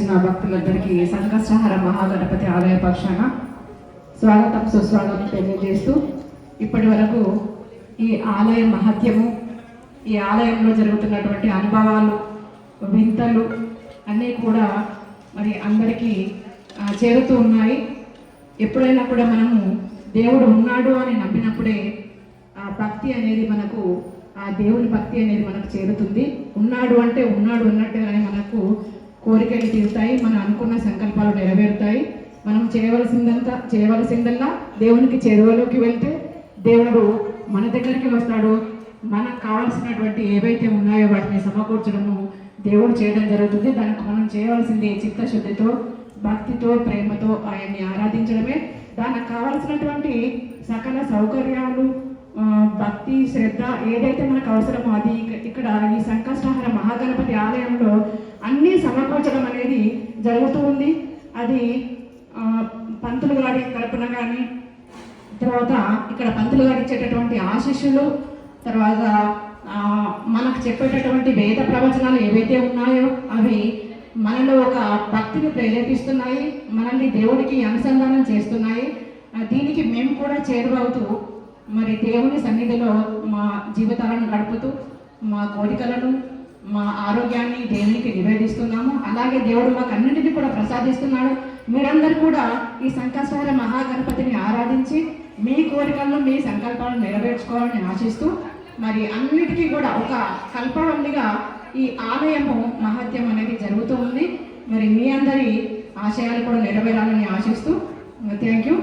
విచ్చేసిన భక్తులందరికీ సంకష్టహార మహాగణపతి ఆలయ పక్షాన స్వాగతం సుస్వాగతం తెలియజేస్తూ ఇప్పటి వరకు ఈ ఆలయ మహత్యము, ఈ ఆలయంలో జరుగుతున్నటువంటి అనుభవాలు, వింతలు అన్నీ కూడా మరి అందరికీ చేరుతూ ఉన్నాయి. ఎప్పుడైనా కూడా మనము దేవుడు ఉన్నాడు అని నమ్మినప్పుడే ఆ భక్తి అనేది మనకు, ఆ దేవుని భక్తి అనేది మనకు చేరుతుంది. ఉన్నాడు అంటే ఉన్నాడు అన్నట్టుగానే మనకు కోరికలు తీరుతాయి, మనం అనుకున్న సంకల్పాలు నెరవేరుతాయి. మనం చేయవలసిందల్లా దేవునికి చేరువలోకి వెళ్తే దేవుడు మన దగ్గరికి వస్తాడు. మనకు కావాల్సినటువంటి ఏవైతే ఉన్నాయో వాటిని సమకూర్చడము దేవుడు చేయడం జరుగుతుంది. దానికి మనం చేయవలసింది చిత్తశుద్ధితో, భక్తితో, ప్రేమతో ఆయన్ని ఆరాధించడమే. దానికి కావాల్సినటువంటి సకల సౌకర్యాలు, భక్తి, శ్రద్ధ ఏదైతే మనకు అవసరమో అది ఇక్కడ ఈ సంకష్టహార మహాగణపతి ఆలయంలో అన్నీ సమకూర్చడం అనేది జరుగుతూ ఉంది. అది పంతులు గారి తరపున కానీ, తర్వాత ఇక్కడ పంతులు గారు ఇచ్చేటటువంటి ఆశీస్సులు, తర్వాత మనకు చెప్పేటటువంటి వేద ప్రవచనాలు ఏవైతే ఉన్నాయో అవి మనలో ఒక భక్తిని ప్రేరేపిస్తున్నాయి, మనల్ని దేవుడికి అనుసంధానం చేస్తున్నాయి. దీనికి మేము కూడా చేరువవుతూ మరి దేవుని సన్నిధిలో మా జీవితాలను గడుపుతూ మా కోరికలను, మా ఆరోగ్యాన్ని దేవునికి నివేదిస్తున్నాము. అలాగే దేవుడు మాకు అన్నింటినీ కూడా ప్రసాదిస్తున్నాడు. మీరందరూ కూడా ఈ సంకష్టహార మహాగణపతిని ఆరాధించి మీ కోరికలను, మీ సంకల్పాలను నెరవేర్చుకోవాలని ఆశిస్తూ మరి అన్నిటికీ కూడా ఒక కల్పవల్లిగా ఈ ఆలయము మహత్యం అనేది జరుగుతూ ఉంది. మరి మీ అందరి ఆశయాలు కూడా నెరవేరాలని ఆశిస్తూ థ్యాంక్ యూ.